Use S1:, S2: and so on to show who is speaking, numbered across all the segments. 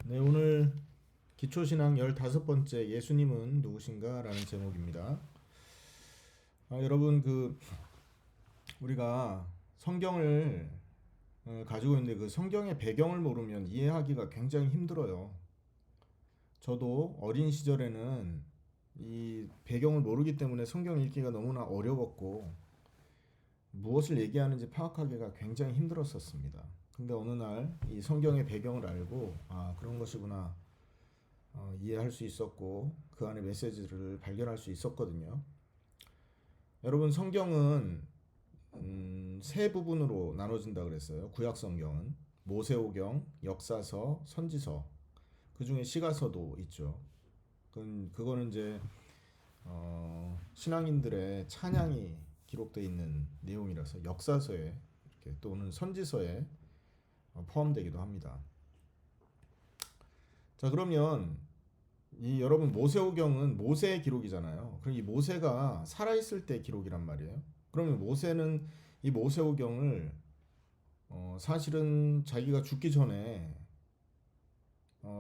S1: 네, 오늘 기초신앙 15번째 예수님은 누구신가? 라는 제목입니다. 여러분, 우리가 성경을 가지고 있는데 그 성경의 배경을 모르면 이해하기가 굉장히 힘들어요. 저도 어린 시절에는 이 배경을 모르기 때문에 성경 읽기가 너무나 어려웠고 무엇을 얘기하는지 파악하기가 굉장히 힘들었었습니다. 근데 어느 날 이 성경의 배경을 알고 그런 것이구나 이해할 수 있었고 그 안에 메시지를 발견할 수 있었거든요. 여러분 성경은 세 부분으로 나눠진다 그랬어요. 구약 성경은 모세오경, 역사서, 선지서. 그 중에 시가서도 있죠. 그거는 이제 신앙인들의 찬양이 기록되어 있는 내용이라서 역사서에 이렇게 또는 선지서에 포함되기도 합니다. 자, 그러면 여러분 모세오경은 모세의 기록이잖아요. 그럼 이 모세가 살아있을 때 기록이란 말이에요. 그러면 모세는 이 모세오경을 사실은 자기가 죽기 전에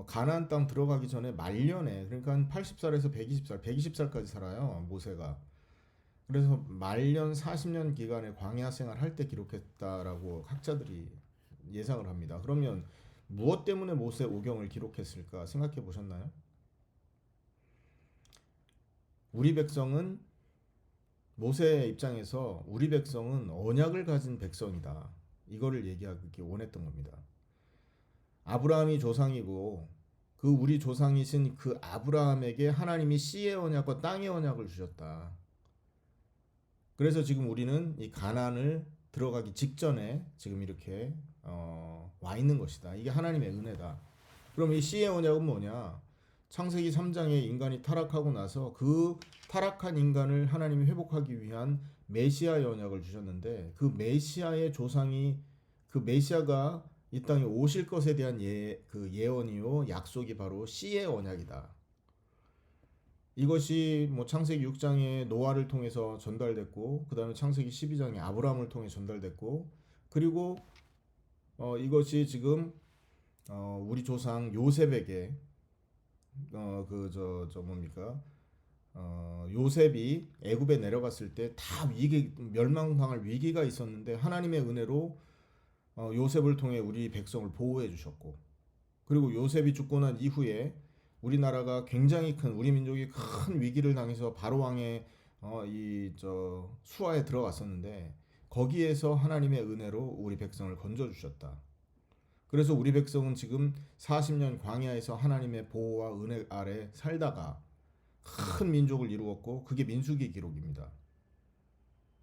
S1: 가나안 땅 들어가기 전에 말년에 그러니까 한 80살에서 120살까지 살아요. 모세가. 그래서 말년 40년 기간에 광야 생활할 때 기록했다라고 학자들이 예상을 합니다. 그러면 무엇 때문에 모세오경을 기록했을까 생각해 보셨나요? 우리 백성은 모세의 입장에서 우리 백성은 언약을 가진 백성이다. 이거를 얘기하기 원했던 겁니다. 아브라함이 조상이고 그 우리 조상이신 그 아브라함에게 하나님이 씨의 언약과 땅의 언약을 주셨다. 그래서 지금 우리는 이 가나안을 들어가기 직전에 지금 이렇게 와 있는 것이다. 이게 하나님의 은혜다. 그럼 이 씨의 언약은 뭐냐? 창세기 3장에 인간이 타락하고 나서 그 타락한 인간을 하나님이 회복하기 위한 메시아의 언약을 주셨는데 그 메시아의 조상이 그 메시아가 이 땅에 오실 것에 대한 그 예언이요 약속이 바로 씨의 언약이다. 이것이 뭐 창세기 6장에 노아를 통해서 전달됐고 그 다음에 창세기 12장에 아브라함을 통해 전달됐고 그리고 이것이 지금 우리 조상 요셉에게 뭡니까? 요셉이 애굽에 내려갔을 때 다 멸망당할 위기가 있었는데 하나님의 은혜로 요셉을 통해 우리 백성을 보호해 주셨고 그리고 요셉이 죽고 난 이후에 우리나라가 굉장히 우리 민족이 큰 위기를 당해서 바로 왕의 수하에 들어갔었는데 거기에서 하나님의 은혜로 우리 백성을 건져 주셨다. 그래서 우리 백성은 지금 40년 광야에서 하나님의 보호와 은혜 아래 살다가 큰 민족을 이루었고 그게 민수기 기록입니다.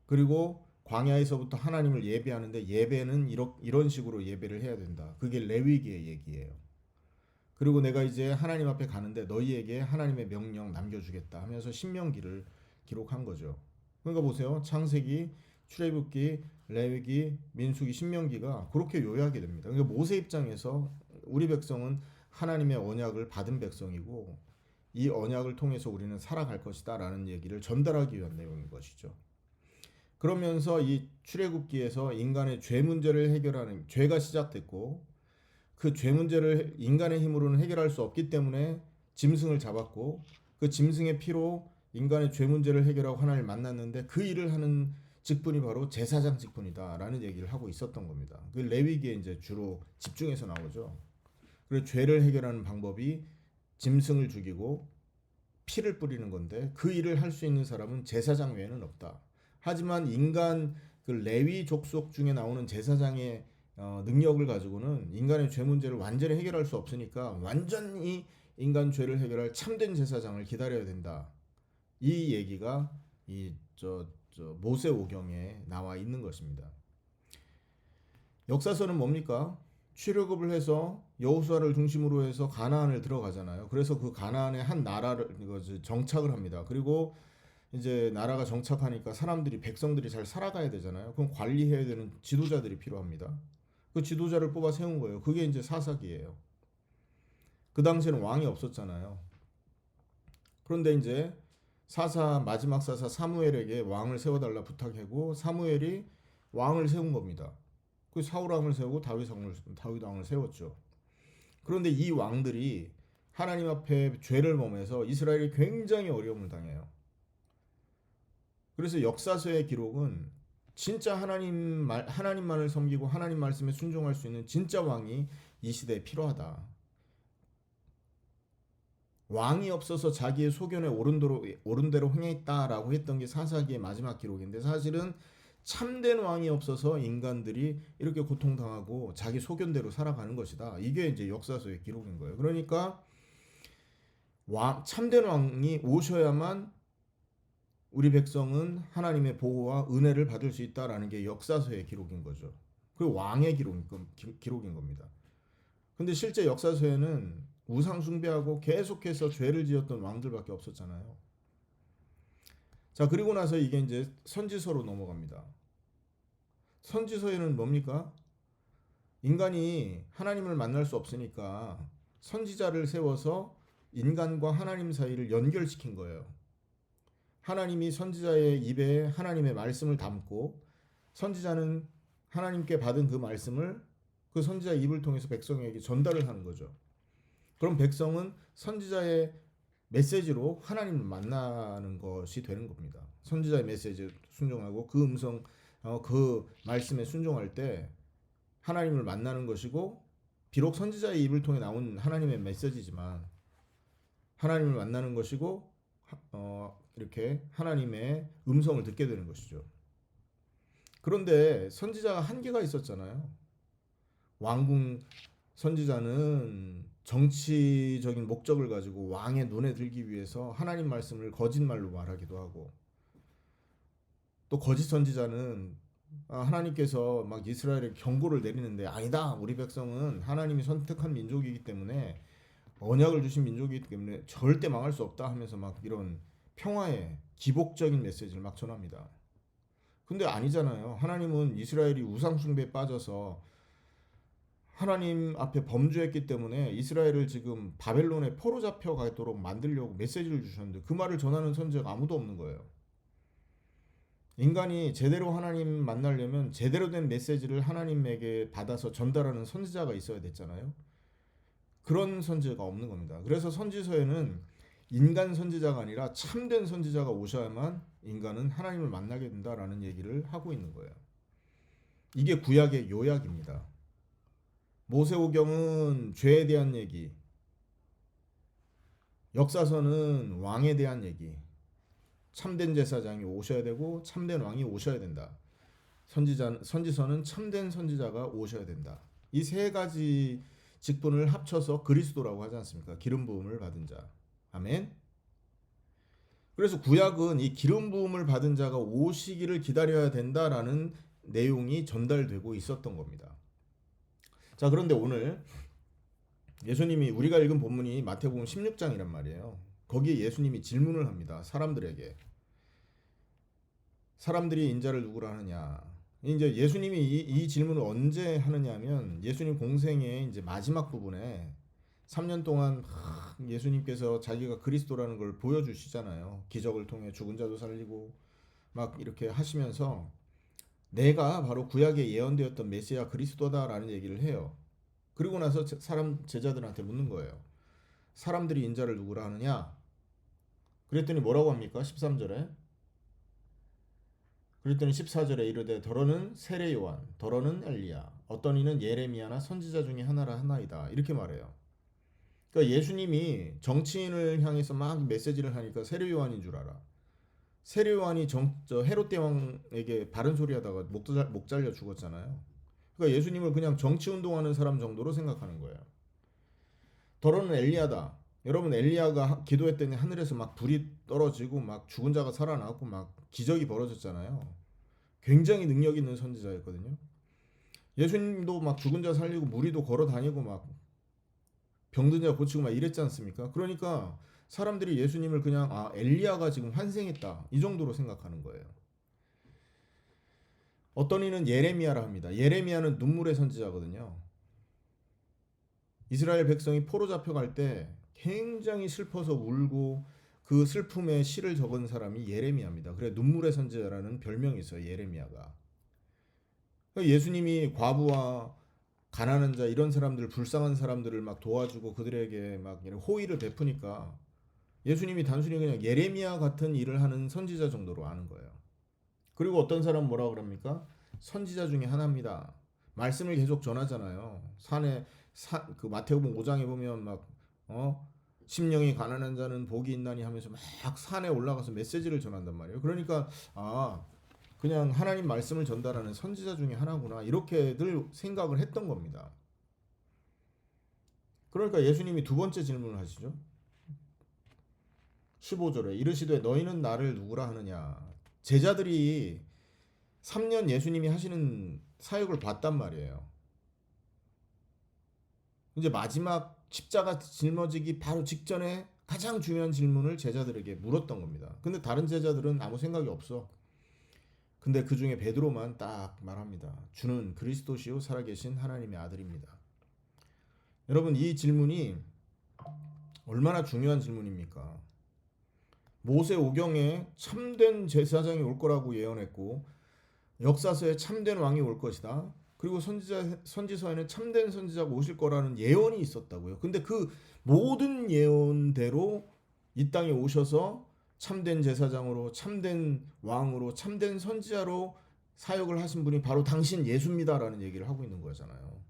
S1: 그리고 광야에서부터 하나님을 예배하는데 예배는 이런 식으로 예배를 해야 된다. 그게 레위기의 얘기예요. 그리고 내가 이제 하나님 앞에 가는데 너희에게 하나님의 명령 남겨주겠다 하면서 신명기를 기록한 거죠. 그러니까 보세요. 창세기, 출애굽기, 레위기, 민수기, 신명기가 그렇게 요약이 됩니다. 그러니까 모세 입장에서 우리 백성은 하나님의 언약을 받은 백성이고 이 언약을 통해서 우리는 살아갈 것이다 라는 얘기를 전달하기 위한 내용인 것이죠. 그러면서 이 출애굽기에서 인간의 죄 문제를 해결하는 죄가 시작됐고 그 죄 문제를 인간의 힘으로는 해결할 수 없기 때문에 짐승을 잡았고 그 짐승의 피로 인간의 죄 문제를 해결하고 하나님을 만났는데 그 일을 하는 직분이 바로 제사장 직분이다라는 얘기를 하고 있었던 겁니다. 그 레위기에 이제 주로 집중해서 나오죠. 그리고 죄를 해결하는 방법이 짐승을 죽이고 피를 뿌리는 건데 그 일을 할 수 있는 사람은 제사장 외에는 없다. 하지만 인간 그 레위 족속 중에 나오는 제사장의 능력을 가지고는 인간의 죄 문제를 완전히 해결할 수 없으니까 완전히 인간 죄를 해결할 참된 제사장을 기다려야 된다. 이 얘기가 모세오경에 나와 있는 것입니다. 역사서는 뭡니까? 출애굽을 해서 여호수아를 중심으로 해서 가나안을 들어가잖아요. 그래서 그 가나안의 한 나라를 정착을 합니다. 그리고 이제 나라가 정착하니까 백성들이 잘 살아가야 되잖아요. 그럼 관리해야 되는 지도자들이 필요합니다. 그 지도자를 뽑아 세운 거예요. 그게 이제 사사기예요. 그 당시에는 왕이 없었잖아요. 그런데 이제 마지막 사사 사무엘에게 왕을 세워달라 부탁하고 사무엘이 왕을 세운 겁니다. 그 사울 왕을 세우고 다윗 왕을 세웠죠. 그런데 이 왕들이 하나님 앞에 죄를 범해서 이스라엘이 굉장히 어려움을 당해요. 그래서 역사서의 기록은 진짜 하나님만을 섬기고 하나님 말씀에 순종할 수 있는 진짜 왕이 이 시대에 필요하다. 왕이 없어서 자기의 소견에 옳은 대로 행했다라고 했던 게 사사기의 마지막 기록인데, 사실은 참된 왕이 없어서 인간들이 이렇게 고통당하고 자기 소견대로 살아가는 것이다. 이게 이제 역사서의 기록인 거예요. 그러니까 참된 왕이 오셔야만 우리 백성은 하나님의 보호와 은혜를 받을 수 있다라는 게 역사서의 기록인 거죠. 그 왕의 기록인 겁니다. 근데 실제 역사서에는 우상 숭배하고 계속해서 죄를 지었던 왕들밖에 없었잖아요. 자, 그리고 나서 이게 이제 선지서로 넘어갑니다. 선지서에는 뭡니까? 인간이 하나님을 만날 수 없으니까 선지자를 세워서 인간과 하나님 사이를 연결시킨 거예요. 하나님이 선지자의 입에 하나님의 말씀을 담고, 선지자는 하나님께 받은 그 말씀을 그 선지자의 입을 통해서 백성에게 전달을 하는 거죠. 그럼 백성은 선지자의 메시지로 하나님을 만나는 것이 되는 겁니다. 선지자의 메시지에 순종하고 그 음성, 그 말씀에 순종할 때 하나님을 만나는 것이고, 비록 선지자의 입을 통해 나온 하나님의 메시지지만 하나님을 만나는 것이고, 이렇게 하나님의 음성을 듣게 되는 것이죠. 그런데 선지자가 한계가 있었잖아요. 왕궁 선지자는 정치적인 목적을 가지고 왕의 눈에 들기 위해서 하나님 말씀을 거짓말로 말하기도 하고, 또 거짓 선지자는 하나님께서 막 이스라엘에 경고를 내리는데, 아니다, 우리 백성은 하나님이 선택한 민족이기 때문에, 언약을 주신 민족이기 때문에 절대 망할 수 없다 하면서 막 이런 평화의 기복적인 메시지를 막 전합니다. 근데 아니잖아요. 하나님은 이스라엘이 우상 숭배에 빠져서 하나님 앞에 범죄했기 때문에 이스라엘을 지금 바벨론에 포로 잡혀 가도록 만들려고 메시지를 주셨는데, 그 말을 전하는 선지자가 아무도 없는 거예요. 인간이 제대로 하나님 만나려면 제대로 된 메시지를 하나님에게 받아서 전달하는 선지자가 있어야 됐잖아요. 그런 선지자가 없는 겁니다. 그래서 선지서에는 인간 선지자가 아니라 참된 선지자가 오셔야만 인간은 하나님을 만나게 된다라는 얘기를 하고 있는 거예요. 이게 구약의 요약입니다. 모세오경은 죄에 대한 얘기, 역사서는 왕에 대한 얘기, 참된 제사장이 오셔야 되고 참된 왕이 오셔야 된다. 선지서는 참된 선지자가 오셔야 된다. 이 세 가지 직분을 합쳐서 그리스도라고 하지 않습니까? 기름 부음을 받은 자. 아멘. 그래서 구약은 이 기름 부음을 받은 자가 오시기를 기다려야 된다라는 내용이 전달되고 있었던 겁니다. 자, 그런데 오늘 예수님이, 우리가 읽은 본문이 마태복음 16장이란 말이에요. 거기에 예수님이 질문을 합니다. 사람들이 인자를 누구라 하느냐. 이제 예수님이 이 질문을 언제 하느냐면, 예수님 공생의 이제 마지막 부분에 3년 동안 예수님께서 자기가 그리스도라는 걸 보여주시잖아요. 기적을 통해 죽은 자도 살리고 막 이렇게 하시면서 내가 바로 구약에 예언되었던 메시아 그리스도다라는 얘기를 해요. 그리고 나서 제자들한테 묻는 거예요. 사람들이 인자를 누구라 하느냐? 그랬더니 뭐라고 합니까? 13절에. 그랬더니 14절에 이르되 더러는 세례 요한, 더러는 엘리야, 어떤 이는 예레미야나 선지자 중에 하나이다. 이렇게 말해요. 그러니까 예수님이 정치인을 향해서 막 메시지를 하니까 세례 요한인 줄 알아. 세례 요한이 헤롯 대왕에게 바른 소리 하다가 목 잘려 죽었잖아요. 그러니까 예수님을 그냥 정치 운동하는 사람 정도로 생각하는 거예요. 더러는 엘리야다. 여러분, 엘리야가 기도했더니 하늘에서 막 불이 떨어지고 막 죽은 자가 살아나고 막 기적이 벌어졌잖아요. 굉장히 능력 있는 선지자였거든요. 예수님도 막 죽은 자 살리고 무리도 걸어 다니고 막 병든 자 고치고 막 이랬지 않습니까? 그러니까 사람들이 예수님을 그냥 엘리야가 지금 환생했다, 이 정도로 생각하는 거예요. 어떤 이는 예레미야라 합니다. 예레미야는 눈물의 선지자거든요. 이스라엘 백성이 포로 잡혀갈 때 굉장히 슬퍼서 울고 그 슬픔에 시를 적은 사람이 예레미야입니다. 그래 눈물의 선지자라는 별명이 있어요. 예레미야가. 예수님이 과부와 가난한 자 이런 사람들 불쌍한 사람들을 막 도와주고 그들에게 막 이런 호의를 베푸니까 예수님이 단순히 그냥 예레미야 같은 일을 하는 선지자 정도로 아는 거예요. 그리고 어떤 사람 뭐라 그럽니까? 선지자 중에 하나입니다. 말씀을 계속 전하잖아요. 그 마태복음 5장에 보면 막 심령이 가난한 자는 복이 있나니 하면서 막 산에 올라가서 메시지를 전한단 말이에요. 그러니까 그냥 하나님 말씀을 전달하는 선지자 중에 하나구나 이렇게들 생각을 했던 겁니다. 그러니까 예수님이 두 번째 질문을 하시죠. 15절에 이르시되 너희는 나를 누구라 하느냐. 제자들이 3년 예수님이 하시는 사역을 봤단 말이에요. 이제 마지막 십자가 짊어지기 바로 직전에 가장 중요한 질문을 제자들에게 물었던 겁니다. 근데 다른 제자들은 아무 생각이 없어. 근데 그 중에 베드로만 딱 말합니다. 주는 그리스도시요 살아계신 하나님의 아들입니다. 여러분 이 질문이 얼마나 중요한 질문입니까? 모세 오경에 참된 제사장이 올 거라고 예언했고 역사서에 참된 왕이 올 것이다. 그리고 선지서에는 참된 선지자가 오실 거라는 예언이 있었다고요. 근데 그 모든 예언대로 이 땅에 오셔서 참된 제사장으로, 참된 왕으로, 참된 선지자로 사역을 하신 분이 바로 당신 예수입니다라는 얘기를 하고 있는 거잖아요.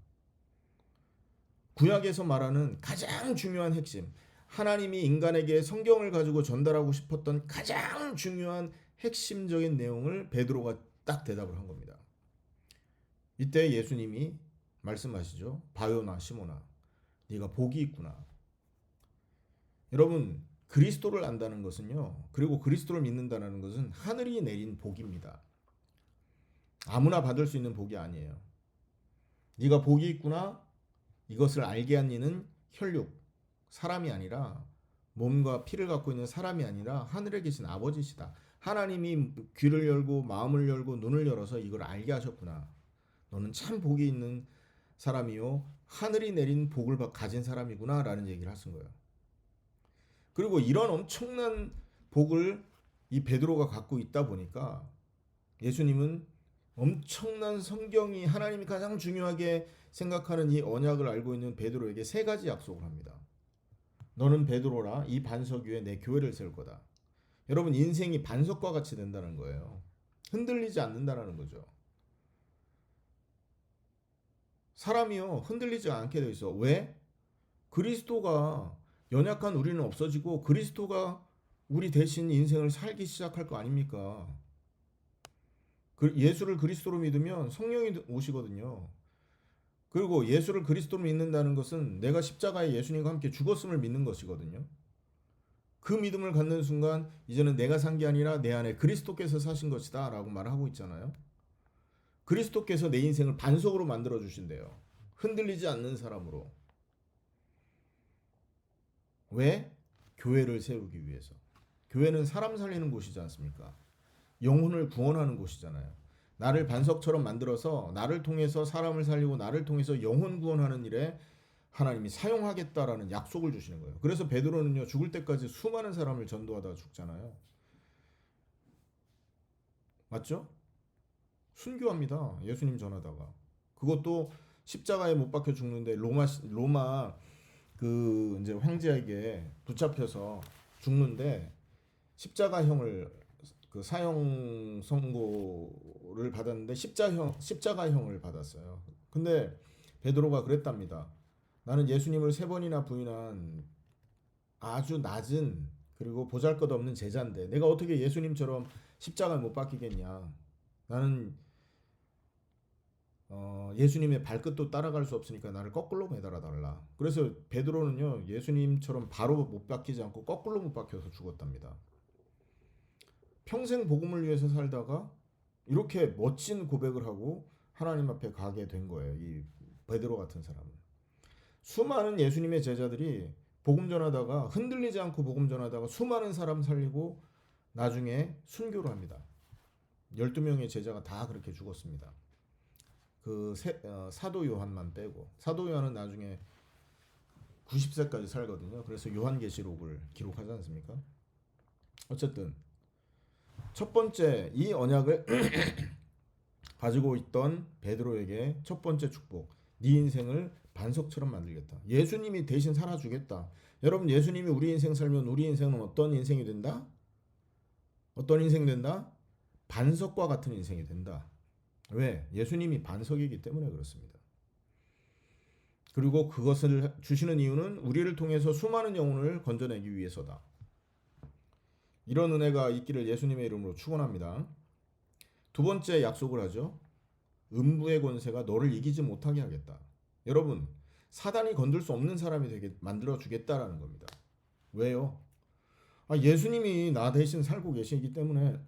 S1: 구약에서 말하는 가장 중요한 핵심, 하나님이 인간에게 성경을 가지고 전달하고 싶었던 가장 중요한 핵심적인 내용을 베드로가 딱 대답을 한 겁니다. 이때 예수님이 말씀하시죠. 바요나 시모나, 네가 복이 있구나. 여러분 그리스도를 안다는 것은요. 그리고 그리스도를 믿는다는 것은 하늘이 내린 복입니다. 아무나 받을 수 있는 복이 아니에요. 네가 복이 있구나. 이것을 알게 한 이는 혈육, 사람이 아니라 몸과 피를 갖고 있는 사람이 아니라 하늘에 계신 아버지시다. 하나님이 귀를 열고 마음을 열고 눈을 열어서 이걸 알게 하셨구나. 너는 참 복이 있는 사람이요. 하늘이 내린 복을 가진 사람이구나 라는 얘기를 하신 거예요. 그리고 이런 엄청난 복을 이 베드로가 갖고 있다 보니까 예수님은 엄청난 성경이 하나님이 가장 중요하게 생각하는 이 언약을 알고 있는 베드로에게 세 가지 약속을 합니다. 너는 베드로라 이 반석 위에 내 교회를 세울 거다. 여러분 인생이 반석과 같이 된다는 거예요. 흔들리지 않는다는 거죠. 사람이요 흔들리지 않게 돼 있어. 왜? 그리스도가 연약한 우리는 없어지고 그리스도가 우리 대신 인생을 살기 시작할 거 아닙니까? 예수를 그리스도로 믿으면 성령이 오시거든요. 그리고 예수를 그리스도로 믿는다는 것은 내가 십자가에 예수님과 함께 죽었음을 믿는 것이거든요. 그 믿음을 갖는 순간 이제는 내가 산 게 아니라 내 안에 그리스도께서 사신 것이다 라고 말하고 있잖아요. 그리스도께서 내 인생을 반석으로 만들어 주신대요. 흔들리지 않는 사람으로. 왜? 교회를 세우기 위해서. 교회는 사람 살리는 곳이지 않습니까? 영혼을 구원하는 곳이잖아요. 나를 반석처럼 만들어서 나를 통해서 사람을 살리고 나를 통해서 영혼 구원하는 일에 하나님이 사용하겠다라는 약속을 주시는 거예요. 그래서 베드로는요 죽을 때까지 수많은 사람을 전도하다가 죽잖아요. 맞죠? 순교합니다. 예수님 전하다가. 그것도 십자가에 못 박혀 죽는데 로마 그 이제 황제에게 붙잡혀서 죽는데 십자가형을 그 사형 선고를 받았는데 십자가형을 받았어요. 근데 베드로가 그랬답니다. 나는 예수님을 3번이나 부인한 아주 낮은 그리고 보잘것없는 제자인데 내가 어떻게 예수님처럼 십자가에 못 박히겠냐. 나는 예수님의 발끝도 따라갈 수 없으니까 나를 거꾸로 매달아 달라. 그래서 베드로는요 예수님처럼 바로 못 박히지 않고 거꾸로 못 박혀서 죽었답니다. 평생 복음을 위해서 살다가 이렇게 멋진 고백을 하고 하나님 앞에 가게 된 거예요. 이 베드로 같은 사람은. 수많은 예수님의 제자들이 복음 전하다가 흔들리지 않고 복음 전하다가 수많은 사람 살리고 나중에 순교를 합니다. 12명의 제자가 다 그렇게 죽었습니다. 사도 요한만 빼고. 사도 요한은 나중에 90세까지 살거든요. 그래서 요한계시록을 기록하지 않습니까? 어쨌든 첫 번째 이 언약을 가지고 있던 베드로에게 첫 번째 축복, 네 인생을 반석처럼 만들겠다. 예수님이 대신 살아주겠다. 여러분, 예수님이 우리 인생 살면 우리 인생은 어떤 인생이 된다? 어떤 인생 된다? 반석과 같은 인생이 된다. 왜? 예수님이 반석이기 때문에 그렇습니다. 그리고 그것을 주시는 이유는 우리를 통해서 수많은 영혼을 건져내기 위해서다. 이런 은혜가 있기를 예수님의 이름으로 축원합니다. 두 번째 약속을 하죠. 음부의 권세가 너를 이기지 못하게 하겠다. 여러분, 사단이 건들 수 없는 사람이 되게 만들어 주겠다라는 겁니다. 왜요? 예수님이 나 대신 살고 계시기 때문에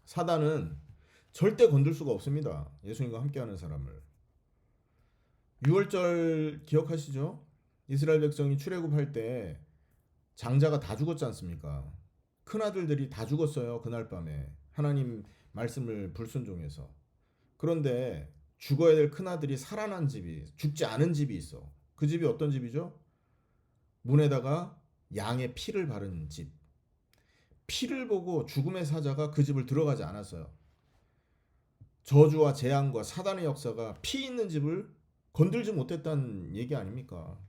S1: 사단은 절대 건들 수가 없습니다. 예수님과 함께하는 사람을. 유월절 기억하시죠? 이스라엘 백성이 출애굽할 때 장자가 다 죽었지 않습니까? 큰아들들이 다 죽었어요. 그날 밤에 하나님 말씀을 불순종해서. 그런데 죽어야 될 큰아들이 살아난 집이, 죽지 않은 집이 있어. 그 집이 어떤 집이죠? 문에다가 양의 피를 바른 집. 피를 보고 죽음의 사자가 그 집을 들어가지 않았어요. 저주와 재앙과 사단의 역사가 피 있는 집을 건들지 못했다는 얘기 아닙니까?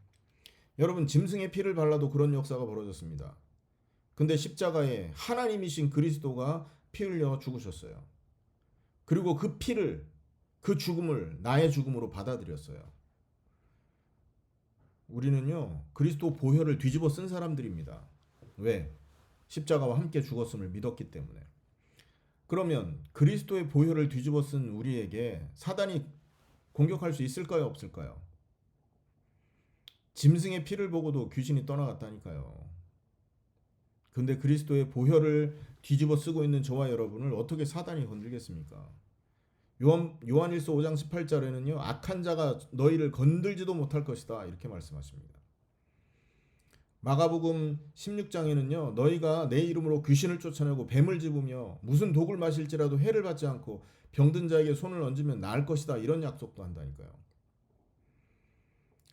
S1: 여러분, 짐승의 피를 발라도 그런 역사가 벌어졌습니다. 근데 십자가에 하나님이신 그리스도가 피 흘려 죽으셨어요. 그리고 그 피를, 그 죽음을 나의 죽음으로 받아들였어요. 우리는요, 그리스도 보혈을 뒤집어 쓴 사람들입니다. 왜? 십자가와 함께 죽었음을 믿었기 때문에. 그러면 그리스도의 보혈을 뒤집어 쓴 우리에게 사단이 공격할 수 있을까요? 없을까요? 짐승의 피를 보고도 귀신이 떠나갔다니까요. 근데 그리스도의 보혈을 뒤집어 쓰고 있는 저와 여러분을 어떻게 사단이 건들겠습니까? 요한일서 5장 18절에는요. 악한 자가 너희를 건들지도 못할 것이다. 이렇게 말씀하십니다. 마가복음 16장에는요. 너희가 내 이름으로 귀신을 쫓아내고 뱀을 집으며 무슨 독을 마실지라도 해를 받지 않고 병든 자에게 손을 얹으면 나을 것이다. 이런 약속도 한다니까요.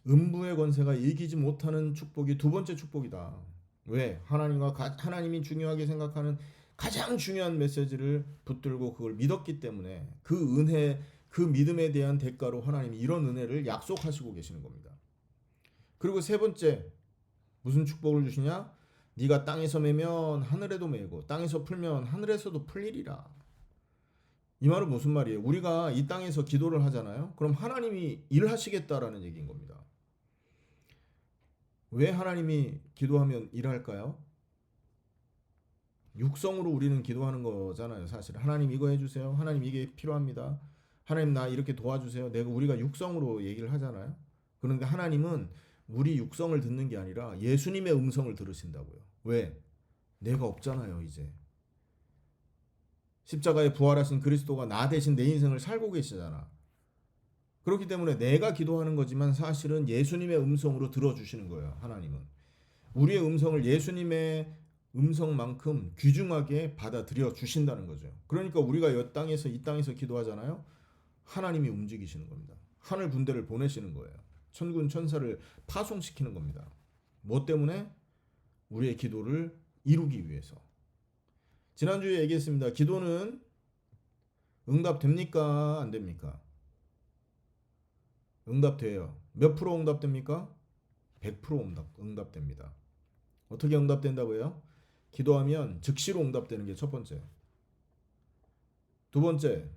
S1: 음부의 권세가 이기지 못하는 축복이 두 번째 축복이다. 왜? 하나님이 중요하게 생각하는 가장 중요한 메시지를 붙들고 그걸 믿었기 때문에 그 은혜, 그 믿음에 대한 대가로 하나님이 이런 은혜를 약속하시고 계시는 겁니다. 그리고 세 번째, 무슨 축복을 주시냐? 네가 땅에서 매면 하늘에도 매고 땅에서 풀면 하늘에서도 풀리리라. 이 말은 무슨 말이에요? 우리가 이 땅에서 기도를 하잖아요. 그럼 하나님이 일하시겠다라는 얘기인 겁니다. 왜 하나님이 기도하면 일할까요? 육성으로 우리는 기도하는 거잖아요. 사실 하나님 이거 해주세요. 하나님 이게 필요합니다. 하나님 나 이렇게 도와주세요. 우리가 육성으로 얘기를 하잖아요. 그런데 하나님은 우리 육성을 듣는 게 아니라 예수님의 음성을 들으신다고요. 왜? 내가 없잖아요 이제. 십자가에 부활하신 그리스도가 나 대신 내 인생을 살고 계시잖아. 그렇기 때문에 내가 기도하는 거지만 사실은 예수님의 음성으로 들어주시는 거예요. 하나님은. 우리의 음성을 예수님의 음성만큼 귀중하게 받아들여 주신다는 거죠. 그러니까 우리가 이 땅에서 기도하잖아요. 하나님이 움직이시는 겁니다. 하늘 군대를 보내시는 거예요. 천군 천사를 파송시키는 겁니다. 뭐 때문에? 우리의 기도를 이루기 위해서. 지난주에 얘기했습니다. 기도는 응답됩니까? 안 됩니까? 응답돼요. 몇 프로 응답됩니까? 100% 응답됩니다. 어떻게 응답된다고요? 기도하면 즉시로 응답되는 게 첫 번째. 두 번째,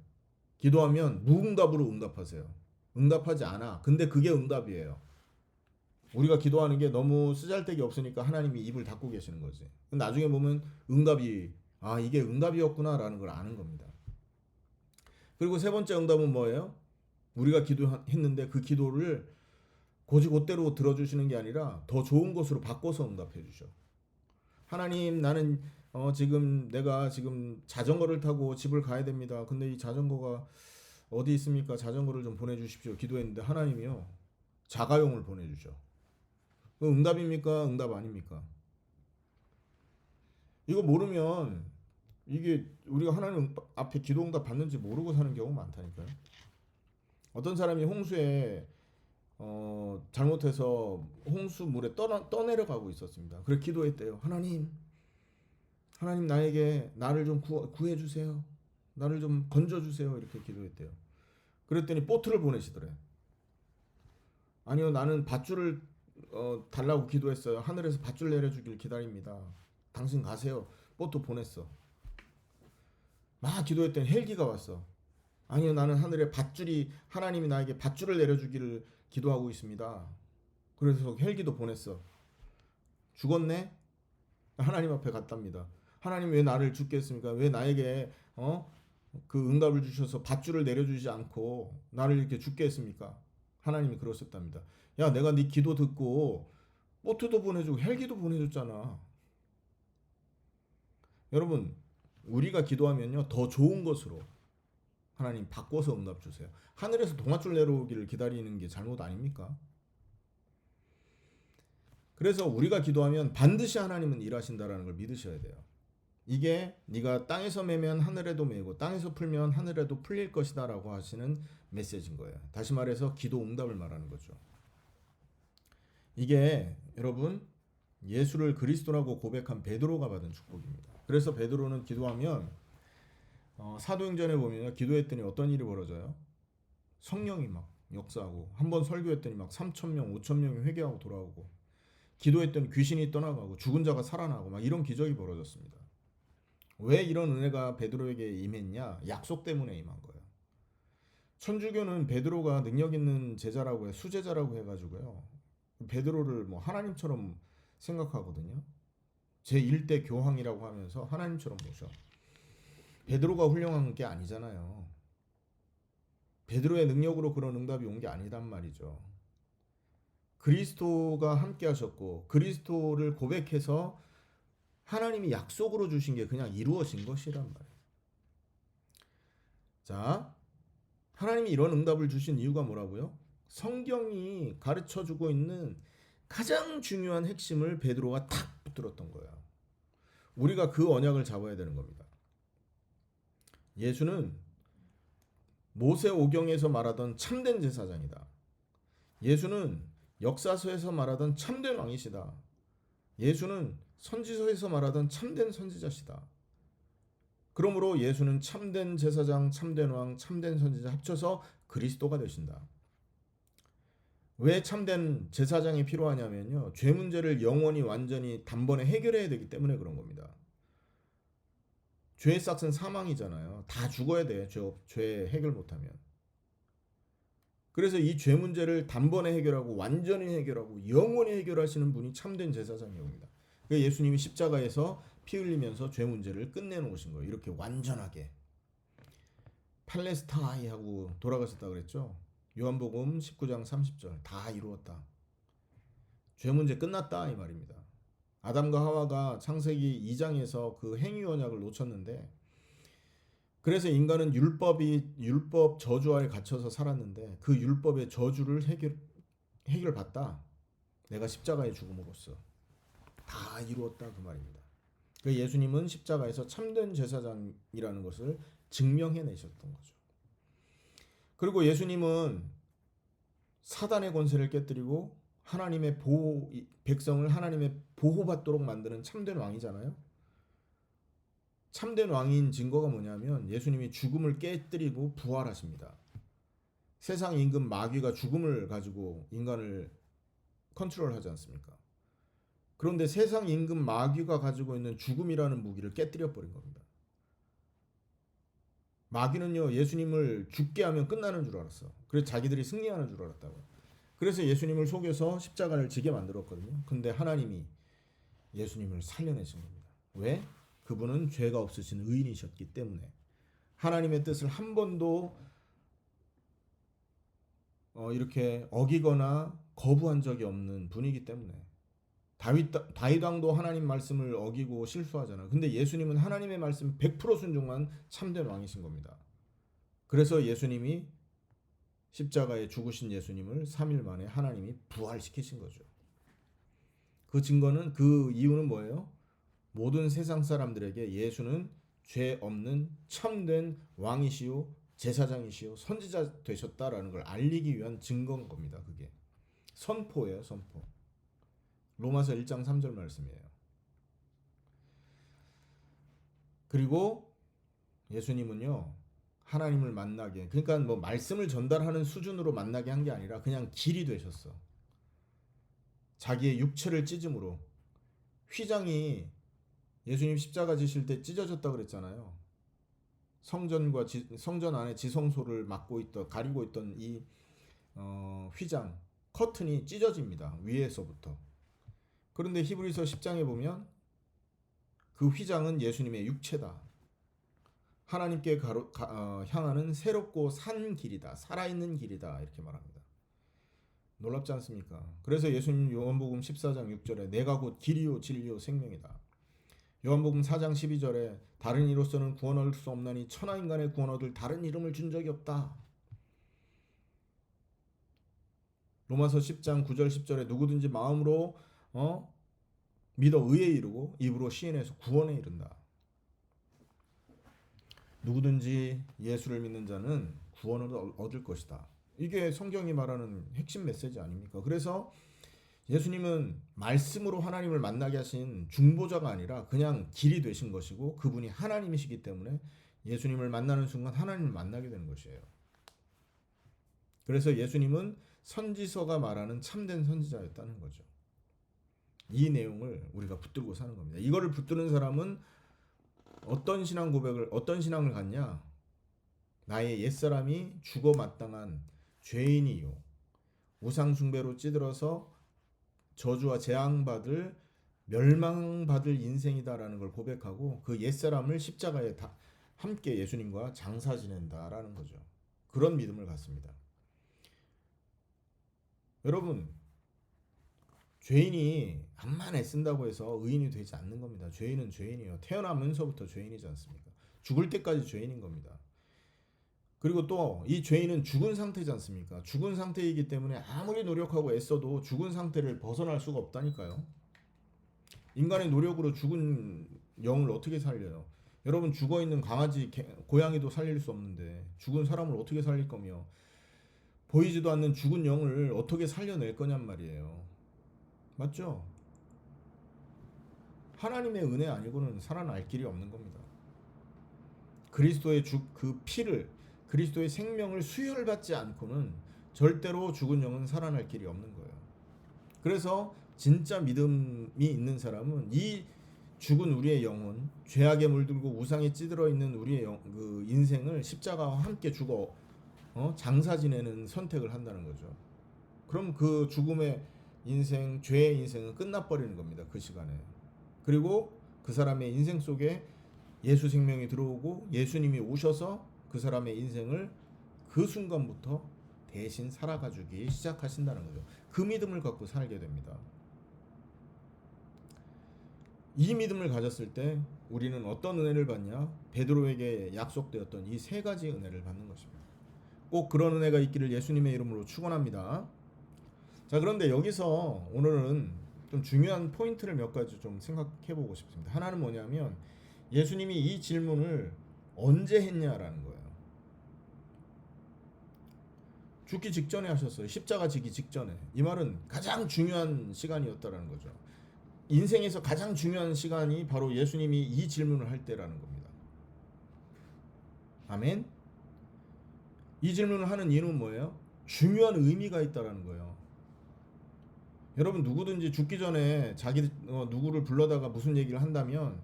S1: 기도하면 무응답으로 응답하세요. 응답하지 않아. 근데 그게 응답이에요. 우리가 기도하는 게 너무 쓰잘데기 없으니까 하나님이 입을 닫고 계시는 거지. 나중에 보면 응답이 이게 응답이었구나라는 걸 아는 겁니다. 그리고 세 번째 응답은 뭐예요? 우리가 기도했는데 그 기도를 곧이곧대로 들어주시는 게 아니라 더 좋은 것으로 바꿔서 응답해 주셔. 하나님 나는 내가 지금 자전거를 타고 집을 가야 됩니다. 근데 이 자전거가 어디 있습니까? 자전거를 좀 보내주십시오. 기도했는데 하나님이요 자가용을 보내주셔. 응답입니까? 응답 아닙니까? 이거 모르면 이게 우리가 하나님 앞에 기도 응답 받는지 모르고 사는 경우가 많다니까요. 어떤 사람이 홍수에 잘못해서 홍수물에 떠내려가고 있었습니다. 그래 기도했대요. 하나님 나를 좀 구해 주세요. 나를 좀 건져 주세요. 이렇게 기도했대요. 그랬더니 보트를 보내시더래. 아니요, 나는 밧줄을 달라고 기도했어요. 하늘에서 밧줄 내려주길 기다립니다. 당신 가세요. 보트 보냈어. 막 기도했더니 헬기가 왔어. 아니요, 나는 하늘에 밧줄이 하나님이 나에게 밧줄을 내려주기를 기도하고 있습니다. 그래서 헬기도 보냈어. 죽었네? 하나님 앞에 갔답니다. 하나님 왜 나를 죽게 했습니까? 왜 나에게 그 응답을 주셔서 밧줄을 내려주지 않고 나를 이렇게 죽게 했습니까? 하나님이 그러셨답니다. 야, 내가 네 기도 듣고 보트도 보내주고 헬기도 보내줬잖아. 여러분, 우리가 기도하면요 더 좋은 것으로 하나님 바꿔서 응답 주세요. 하늘에서 동아줄 내려오기를 기다리는 게 잘못 아닙니까? 그래서 우리가 기도하면 반드시 하나님은 일하신다라는 걸 믿으셔야 돼요. 이게 네가 땅에서 매면 하늘에도 매고 땅에서 풀면 하늘에도 풀릴 것이다라고 하시는 메시지인 거예요. 다시 말해서 기도 응답을 말하는 거죠. 이게 여러분 예수를 그리스도라고 고백한 베드로가 받은 축복입니다. 그래서 베드로는 기도하면 사도행전에 보면 기도했더니 어떤 일이 벌어져요? 성령이 막 역사하고 한 번 설교했더니 막 3천 명, 5천 명이 회개하고 돌아오고 기도했더니 귀신이 떠나가고 죽은 자가 살아나고 막 이런 기적이 벌어졌습니다. 왜 이런 은혜가 베드로에게 임했냐? 약속 때문에 임한 거예요. 천주교는 베드로가 능력 있는 제자라고 해, 수제자라고 해가지고요. 베드로를 뭐 하나님처럼 생각하거든요. 제1대 교황이라고 하면서 하나님처럼 모셔. 베드로가 훌륭한 게 아니잖아요. 베드로의 능력으로 그런 응답이 온 게 아니단 말이죠. 그리스도가 함께 하셨고 그리스도를 고백해서 하나님이 약속으로 주신 게 그냥 이루어진 것이란 말이에요. 자, 하나님이 이런 응답을 주신 이유가 뭐라고요? 성경이 가르쳐주고 있는 가장 중요한 핵심을 베드로가 탁 붙들었던 거예요. 우리가 그 언약을 잡아야 되는 겁니다. 예수는 모세오경에서 말하던 참된 제사장이다. 예수는 역사서에서 말하던 참된 왕이시다. 예수는 선지서에서 말하던 참된 선지자시다. 그러므로 예수는 참된 제사장, 참된 왕, 참된 선지자 합쳐서 그리스도가 되신다. 왜 참된 제사장이 필요하냐면요. 죄 문제를 영원히 완전히 단번에 해결해야 되기 때문에 그런 겁니다. 죄의 싹은 사망이잖아요. 다 죽어야 돼. 죄 해결 못하면. 그래서 이 죄 문제를 단번에 해결하고 완전히 해결하고 영원히 해결하시는 분이 참된 제사장이옵니다. 그래서 예수님이 십자가에서 피 흘리면서 죄 문제를 끝내놓으신 거예요. 이렇게 완전하게. 팔레스타이 하고 돌아가셨다 그랬죠. 요한복음 19장 30절 다 이루었다. 죄 문제 끝났다 이 말입니다. 아담과 하와가 창세기 2장에서 그 행위 언약을 놓쳤는데 그래서 인간은 율법 저주 아래 갇혀서 살았는데 그 율법의 저주를 해결받다. 내가 십자가의 죽음으로써 다 이루었다 그 말입니다. 그 예수님은 십자가에서 참된 제사장이라는 것을 증명해내셨던 거죠. 그리고 예수님은 사단의 권세를 깨뜨리고 하나님의 백성을 하나님의 보호받도록 만드는 참된 왕이잖아요. 참된 왕인 증거가 뭐냐면 예수님이 죽음을 깨뜨리고 부활하십니다. 세상 임금 마귀가 죽음을 가지고 인간을 컨트롤하지 않습니까? 그런데 세상 임금 마귀가 가지고 있는 죽음이라는 무기를 깨뜨려 버린 겁니다. 마귀는요 예수님을 죽게 하면 끝나는 줄 알았어. 그래서 자기들이 승리하는 줄 알았다고. 그래서 예수님을 속여서 십자가를 지게 만들었거든요. 근데 하나님이 예수님을 살려내신 겁니다. 왜? 그분은 죄가 없으신 의인이셨기 때문에 하나님의 뜻을 한 번도 이렇게 어기거나 거부한 적이 없는 분이기 때문에 다윗 왕도 하나님 말씀을 어기고 실수하잖아요. 근데 예수님은 하나님의 말씀 100% 순종한 참된 왕이신 겁니다. 그래서 예수님이 십자가에 죽으신 예수님을 3일 만에 하나님이 부활시키신 거죠. 그 이유는 뭐예요? 모든 세상 사람들에게 예수는 죄 없는 참된 왕이시요 제사장이시요 선지자 되셨다라는 걸 알리기 위한 증거인 겁니다. 그게 선포예요, 선포. 로마서 1장 3절 말씀이에요. 그리고 예수님은요 하나님을 만나게, 그러니까 뭐 말씀을 전달하는 수준으로 만나게 한 게 아니라 그냥 길이 되셨어. 자기의 육체를 찢음으로. 휘장이 예수님 십자가 지실 때 찢어졌다 그랬잖아요. 성전 안에 지성소를 막고 있던, 가리고 있던 이 휘장 커튼이 찢어집니다. 위에서부터. 그런데 히브리서 10장에 보면 그 휘장은 예수님의 육체다. 하나님께 향하는 새롭고 산 길이다. 살아있는 길이다. 이렇게 말합니다. 놀랍지 않습니까? 그래서 예수님 요한복음 14장 6절에 내가 곧 길이요 진리요 생명이다. 요한복음 4장 12절에 다른 이로서는 구원 얻을 수 없나니 천하 인간의 구원 얻을 다른 이름을 준 적이 없다. 로마서 10장 9절 10절에 누구든지 마음으로 믿어 의에 이르고 입으로 시인해서 구원에 이른다. 누구든지 예수를 믿는 자는 구원을 얻을 것이다. 이게 성경이 말하는 핵심 메시지 아닙니까? 그래서 예수님은 말씀으로 하나님을 만나게 하신 중보자가 아니라 그냥 길이 되신 것이고 그분이 하나님이시기 때문에 예수님을 만나는 순간 하나님을 만나게 되는 것이에요. 그래서 예수님은 선지서가 말하는 참된 선지자였다는 거죠. 이 내용을 우리가 붙들고 사는 겁니다. 이거를 붙드는 사람은 어떤 신앙을 갖냐? 나의 옛사람이 죽어 마땅한 죄인이요 우상 숭배로 찌들어서 저주와 재앙받을 멸망받을 인생이다라는 걸 고백하고 그 옛사람을 십자가에 함께 예수님과 장사 지낸다라는 거죠. 그런 믿음을 갖습니다. 여러분, 죄인이 암만 애쓴다고 해서 의인이 되지 않는 겁니다. 죄인은 죄인이에요. 태어나면서부터 죄인이지 않습니까? 죽을 때까지 죄인인 겁니다. 그리고 또 이 죄인은 죽은 상태지 않습니까? 죽은 상태이기 때문에 아무리 노력하고 애써도 죽은 상태를 벗어날 수가 없다니까요. 인간의 노력으로 죽은 영을 어떻게 살려요? 여러분, 죽어있는 강아지, 고양이도 살릴 수 없는데 죽은 사람을 어떻게 살릴 거며 보이지도 않는 죽은 영을 어떻게 살려낼 거냔 말이에요. 맞죠? 하나님의 은혜 아니고는 살아날 길이 없는 겁니다. 그리스도의 그 피를, 그리스도의 생명을 수혈받지 않고는 절대로 죽은 영은 살아날 길이 없는 거예요. 그래서 진짜 믿음이 있는 사람은 이 죽은 우리의 영혼, 죄악에 물들고 우상에 찌들어 있는 우리의 그 인생을 십자가와 함께 죽어 장사 지내는 선택을 한다는 거죠. 그럼 그 죽음의 인생, 죄의 인생은 끝나버리는 겁니다. 그 시간에. 그리고 그 사람의 인생 속에 예수 생명이 들어오고 예수님이 오셔서 그 사람의 인생을 그 순간부터 대신 살아가주기 시작하신다는 거죠. 그 믿음을 갖고 살게 됩니다. 이 믿음을 가졌을 때 우리는 어떤 은혜를 받냐? 베드로에게 약속되었던 이 세 가지 은혜를 받는 것입니다. 꼭 그런 은혜가 있기를 예수님의 이름으로 축원합니다. 자, 그런데 여기서 오늘은 좀 중요한 포인트를 몇 가지 좀 생각해 보고 싶습니다. 하나는 뭐냐면 예수님이 이 질문을 언제 했냐라는 거예요. 죽기 직전에 하셨어요. 십자가 지기 직전에. 이 말은 가장 중요한 시간이었다라는 거죠. 인생에서 가장 중요한 시간이 바로 예수님이 이 질문을 할 때라는 겁니다. 아멘. 이 질문을 하는 이유는 뭐예요? 중요한 의미가 있다라는 거예요. 여러분, 누구든지 죽기 전에 자기 누구를 불러다가 무슨 얘기를 한다면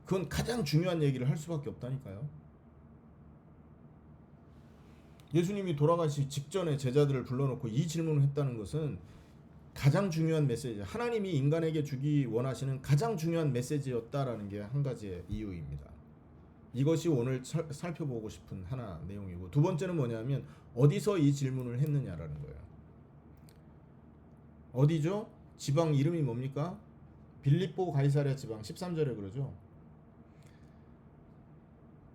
S1: 그건 가장 중요한 얘기를 할 수밖에 없다니까요. 예수님이 돌아가시 직전에 제자들을 불러놓고 이 질문을 했다는 것은 가장 중요한 메시지, 하나님이 인간에게 주기 원하시는 가장 중요한 메시지였다라는 게 한 가지의 이유입니다. 이것이 오늘 살펴보고 싶은 하나 내용이고, 두 번째는 뭐냐면 어디서 이 질문을 했느냐라는 거예요. 어디죠? 지방 이름이 뭡니까? 빌립보 가이사랴 지방, 13절에 그러죠.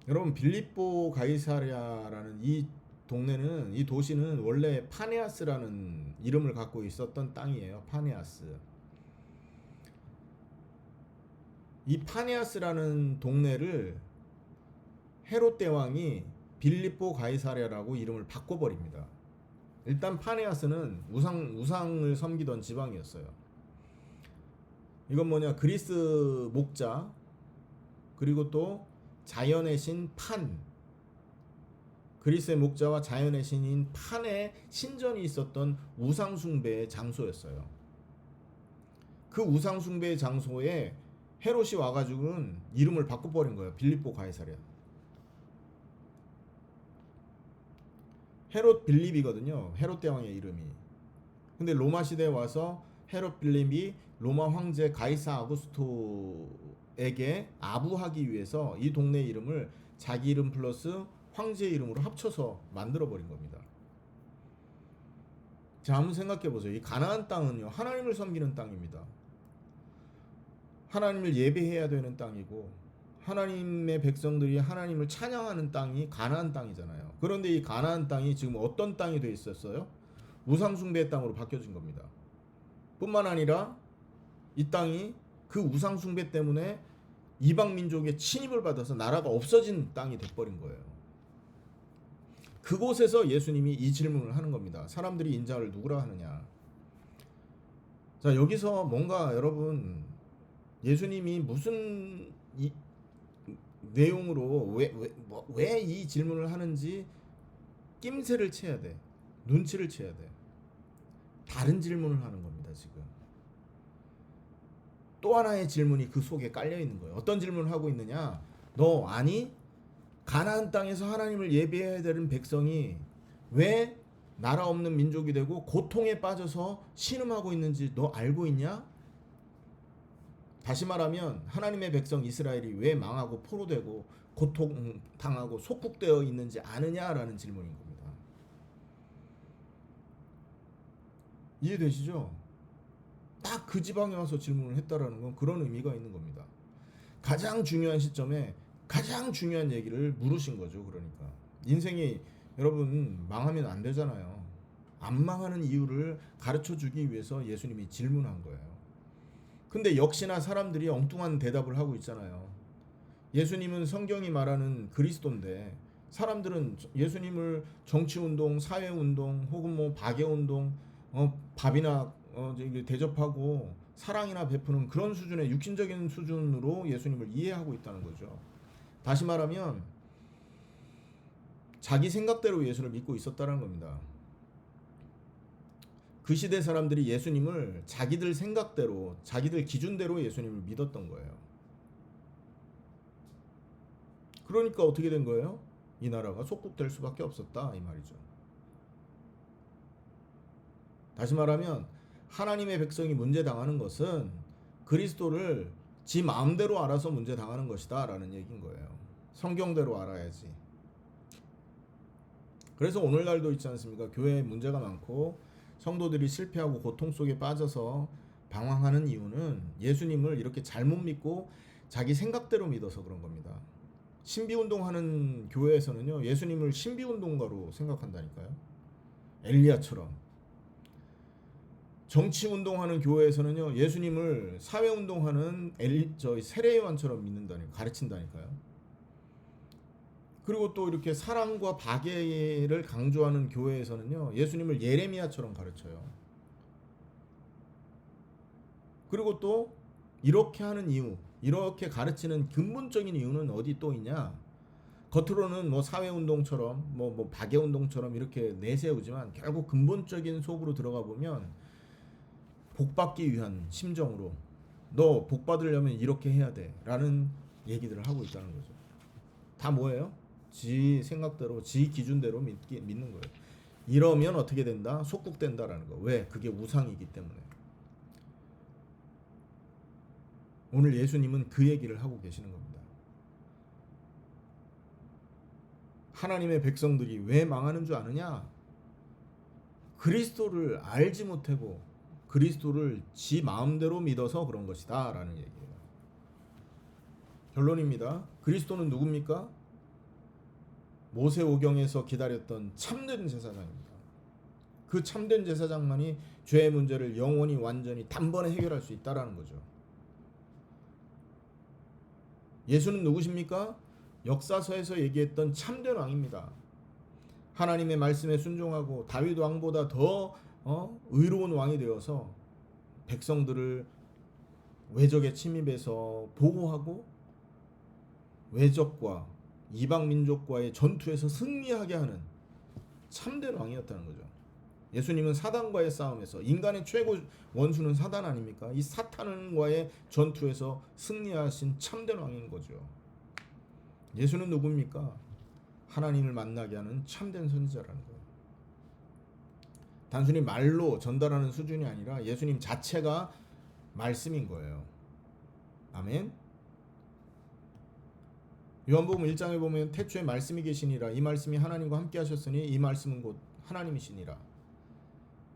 S1: 여러분, 빌립보 가이사랴라는 이 동네는, 이 도시는 원래 파네아스라는 이름을 갖고 있었던 땅이에요. 파네아스. 이 파네아스라는 동네를 헤롯 대왕이 빌립보 가이사랴라고 이름을 바꿔버립니다. 일단 파네아스는 우상을 섬기던 지방이었어요. 이건 뭐냐? 그리스 목자, 그리고 또 자연의 신 판, 그리스의 목자와 자연의 신인 판의 신전이 있었던 우상숭배의 장소였어요. 그 우상숭배의 장소에 헤롯이 와가지고는 이름을 바꿔버린 거예요. 빌립보 가이사랴. 헤롯 빌립이거든요. 헤롯 대왕의 이름이. 근데 로마 시대에 와서 헤롯 빌립이 로마 황제 가이사 아구스토에게 아부하기 위해서 이 동네 이름을 자기 이름 플러스 황제 이름으로 합쳐서 만들어 버린 겁니다. 자, 한번 생각해 보세요. 이 가나안 땅은요, 하나님을 섬기는 땅입니다. 하나님을 예배해야 되는 땅이고, 하나님의 백성들이 하나님을 찬양하는 땅이 가나안 땅이잖아요. 그런데 이 가나안 땅이 지금 어떤 땅이 돼 있었어요? 우상숭배의 땅으로 바뀌어진 겁니다. 뿐만 아니라 이 땅이 그 우상숭배 때문에 이방 민족의 침입을 받아서 나라가 없어진 땅이 돼버린 거예요. 그곳에서 예수님이 이 질문을 하는 겁니다. 사람들이 인자를 누구라 하느냐. 자, 여기서 뭔가 여러분, 예수님이 무슨 내용으로 왜 이 질문을 하는지 낌새를 채야 돼. 눈치를 채야 돼. 다른 질문을 하는 겁니다, 지금. 또 하나의 질문이 그 속에 깔려 있는 거예요. 어떤 질문을 하고 있느냐? 너 아니? 가나안 땅에서 하나님을 예배해야 되는 백성이 왜 나라 없는 민족이 되고 고통에 빠져서 신음하고 있는지 너 알고 있냐? 다시 말하면 하나님의 백성 이스라엘이 왜 망하고 포로되고 고통당하고 속국되어 있는지 아느냐라는 질문인 겁니다. 이해되시죠? 딱 그 지방에 와서 질문을 했다라는 건 그런 의미가 있는 겁니다. 가장 중요한 시점에 가장 중요한 얘기를 물으신 거죠. 그러니까 인생이 여러분 망하면 안 되잖아요. 안 망하는 이유를 가르쳐 주기 위해서 예수님이 질문한 거예요. 근데 역시나 사람들이 엉뚱한 대답을 하고 있잖아요. 예수님은 성경이 말하는 그리스도인데 사람들은 예수님을 정치운동, 사회운동 혹은 뭐 박애운동, 밥이나 대접하고 사랑이나 베푸는 그런 수준의 육신적인 수준으로 예수님을 이해하고 있다는 거죠. 다시 말하면 자기 생각대로 예수를 믿고 있었다는 겁니다. 그 시대 사람들이 예수님을 자기들 생각대로, 자기들 기준대로 예수님을 믿었던 거예요. 그러니까 어떻게 된 거예요? 이 나라가 속국될 수밖에 없었다, 이 말이죠. 다시 말하면 하나님의 백성이 문제당하는 것은 그리스도를 지 마음대로 알아서 문제당하는 것이다 라는 얘기인 거예요. 성경대로 알아야지. 그래서 오늘날도 있지 않습니까? 교회에 문제가 많고 성도들이 실패하고 고통 속에 빠져서 방황하는 이유는 예수님을 이렇게 잘못 믿고 자기 생각대로 믿어서 그런 겁니다. 신비운동하는 교회에서는요, 예수님을 신비운동가로 생각한다니까요. 엘리야처럼. 정치운동하는 교회에서는요, 예수님을 사회운동하는 세례요한처럼 믿는다니까요. 가르친다니까요. 그리고 또 이렇게 사랑과 박애를 강조하는 교회에서는요, 예수님을 예레미야처럼 가르쳐요. 그리고 또 이렇게 하는 이유, 이렇게 가르치는 근본적인 이유는 어디 또 있냐? 겉으로는 뭐 사회운동처럼 뭐 박애운동처럼 이렇게 내세우지만 결국 근본적인 속으로 들어가 보면 복받기 위한 심정으로 너 복받으려면 이렇게 해야 돼 라는 얘기들을 하고 있다는 거죠. 다 뭐예요? 지 생각대로, 지 기준대로 믿는 거예요. 이러면 어떻게 된다? 속국된다라는 거. 왜? 그게 우상이기 때문에. 오늘 예수님은 그 얘기를 하고 계시는 겁니다. 하나님의 백성들이 왜 망하는 줄 아느냐? 그리스도를 알지 못하고 그리스도를 지 마음대로 믿어서 그런 것이다 라는 얘기예요. 결론입니다. 그리스도는 누굽니까? 모세오경에서 기다렸던 참된 제사장입니다. 그 참된 제사장만이 죄의 문제를 영원히 완전히 단번에 해결할 수 있다라는 거죠. 예수는 누구십니까? 역사서에서 얘기했던 참된 왕입니다. 하나님의 말씀에 순종하고 다윗 왕보다 더 의로운 왕이 되어서 백성들을 외적의 침입에서 보호하고 외적과 이방 민족과의 전투에서 승리하게 하는 참된 왕이었다는 거죠. 예수님은 사단과의 싸움에서, 인간의 최고 원수는 사단 아닙니까? 이 사탄과의 전투에서 승리하신 참된 왕인 거죠. 예수는 누굽니까? 하나님을 만나게 하는 참된 선지자라는 거예요. 단순히 말로 전달하는 수준이 아니라 예수님 자체가 말씀인 거예요. 아멘. 요한복음 1장에 보면 태초에 말씀이 계시니라, 이 말씀이 하나님과 함께 하셨으니 이 말씀은 곧 하나님이시니라.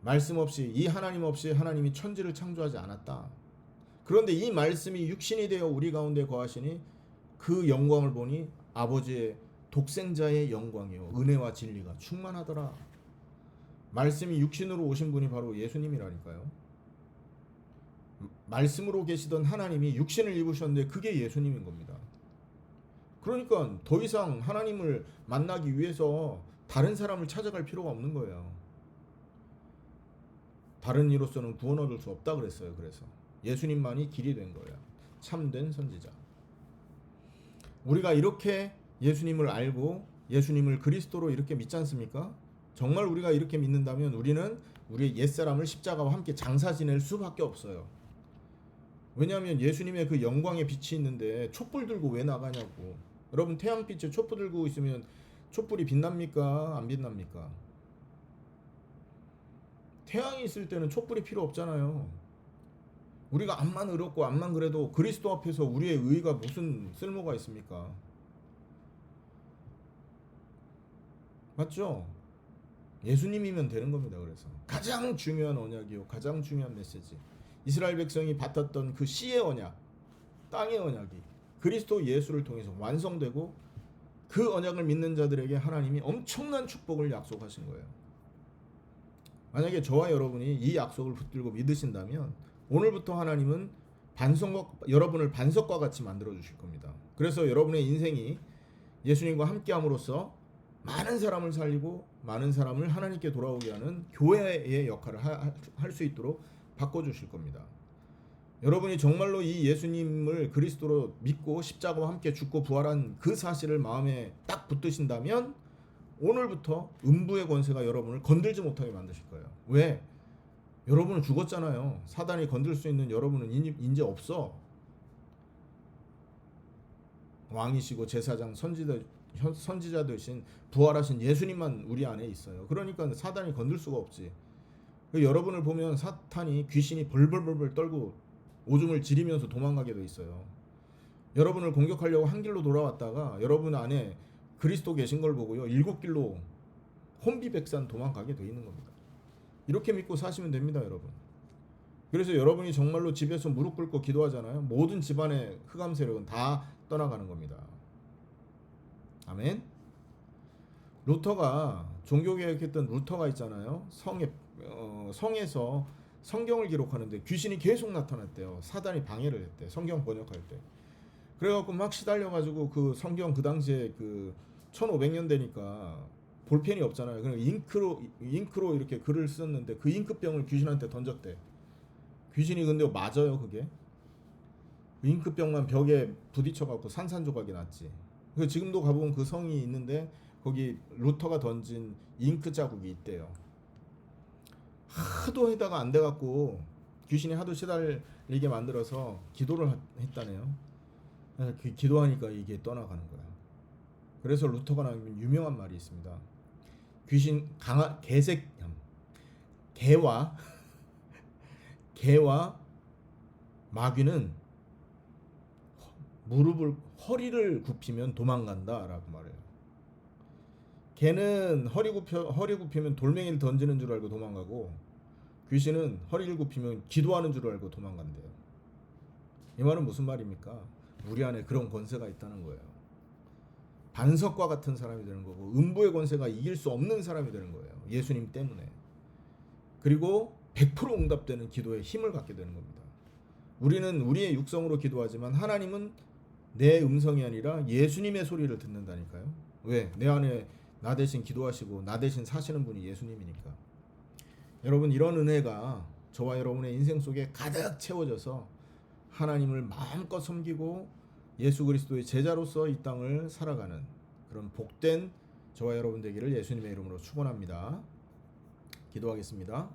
S1: 말씀 없이, 이 하나님 없이 하나님이 천지를 창조하지 않았다. 그런데 이 말씀이 육신이 되어 우리 가운데 거하시니 그 영광을 보니 아버지의 독생자의 영광이요 은혜와 진리가 충만하더라. 말씀이 육신으로 오신 분이 바로 예수님이라니까요. 말씀으로 계시던 하나님이 육신을 입으셨는데 그게 예수님인 겁니다. 그러니까 더 이상 하나님을 만나기 위해서 다른 사람을 찾아갈 필요가 없는 거예요. 다른 이로서는 구원 얻을 수 없다 그랬어요. 그래서 예수님만이 길이 된 거예요. 참된 선지자. 우리가 이렇게 예수님을 알고 예수님을 그리스도로 이렇게 믿지 않습니까? 정말 우리가 이렇게 믿는다면 우리는 우리의 옛사람을 십자가와 함께 장사 지낼 수밖에 없어요. 왜냐하면 예수님의 그 영광의 빛이 있는데 촛불 들고 왜 나가냐고. 여러분, 태양빛에 촛불 들고 있으면 촛불이 빛납니까? 안 빛납니까? 태양이 있을 때는 촛불이 필요 없잖아요. 우리가 암만 의롭고 암만 그래도 그리스도 앞에서 우리의 의가 무슨 쓸모가 있습니까? 맞죠? 예수님이면 되는 겁니다. 그래서 가장 중요한 언약이요, 가장 중요한 메시지, 이스라엘 백성이 받았던 그 씨의 언약, 땅의 언약이 그리스도 예수를 통해서 완성되고 그 언약을 믿는 자들에게 하나님이 엄청난 축복을 약속하신 거예요. 만약에 저와 여러분이 이 약속을 붙들고 믿으신다면 오늘부터 하나님은 여러분을 반석과 같이 만들어 주실 겁니다. 그래서 여러분의 인생이 예수님과 함께함으로써 많은 사람을 살리고 많은 사람을 하나님께 돌아오게 하는 교회의 역할을 할 수 있도록 바꿔주실 겁니다. 여러분이 정말로 이 예수님을 그리스도로 믿고 십자가와 함께 죽고 부활한 그 사실을 마음에 딱 붙드신다면 오늘부터 음부의 권세가 여러분을 건들지 못하게 만드실 거예요. 왜? 여러분은 죽었잖아요. 사단이 건들 수 있는 여러분은 이제 없어. 왕이시고 제사장, 선지자 되신 부활하신 예수님만 우리 안에 있어요. 그러니까 사단이 건들 수가 없지. 여러분을 보면 사탄이, 귀신이 벌벌벌 떨고 오줌을 지리면서 도망가게 돼 있어요. 여러분을 공격하려고 한 길로 돌아왔다가 여러분 안에 그리스도 계신 걸 보고요, 7길로 혼비백산 도망가게 돼 있는 겁니다. 이렇게 믿고 사시면 됩니다, 여러분. 그래서 여러분이 정말로 집에서 무릎 꿇고 기도하잖아요. 모든 집안의 흑암 세력은 다 떠나가는 겁니다. 아멘. 루터가, 종교개혁했던 루터가 있잖아요. 성에서 성경을 기록하는데 귀신이 계속 나타났대요. 사단이 방해를 했대, 성경 번역할 때. 그래갖고 막 시달려가지고 그 성경, 그 당시에 그 1500년 되니까 볼펜이 없잖아요. 그냥 잉크로 이렇게 글을 썼는데 그 잉크병을 귀신한테 던졌대. 귀신이 근데 맞아요, 그게? 잉크병만 벽에 부딪혀갖고 산산조각이 났지. 그래서 지금도 가보면 그 성이 있는데 거기 루터가 던진 잉크 자국이 있대요. 하도 해다가 안 돼갖고 귀신이 하도 시달리게 만들어서 기도를 했다네요. 그 기도하니까 이게 떠나가는 거야. 그래서 루터가 남긴 유명한 말이 있습니다. 귀신 개와 마귀는 허리를 굽히면 도망간다라고 말해요. 개는 허리 굽히면 돌멩이를 던지는 줄 알고 도망가고, 귀신은 허리를 굽히면 기도하는 줄 알고 도망간대요. 이 말은 무슨 말입니까? 우리 안에 그런 권세가 있다는 거예요. 반석과 같은 사람이 되는 거고, 음부의 권세가 이길 수 없는 사람이 되는 거예요. 예수님 때문에. 그리고 100% 응답되는 기도에 힘을 갖게 되는 겁니다. 우리는 우리의 육성으로 기도하지만 하나님은 내 음성이 아니라 예수님의 소리를 듣는다니까요. 왜? 내 안에 나 대신 기도하시고 나 대신 사시는 분이 예수님이니까. 여러분, 이런 은혜가 저와 여러분의 인생 속에 가득 채워져서 하나님을 마음껏 섬기고 예수 그리스도의 제자로서 이 땅을 살아가는 그런 복된 저와 여러분 되기를 예수님의 이름으로 축원합니다. 기도하겠습니다.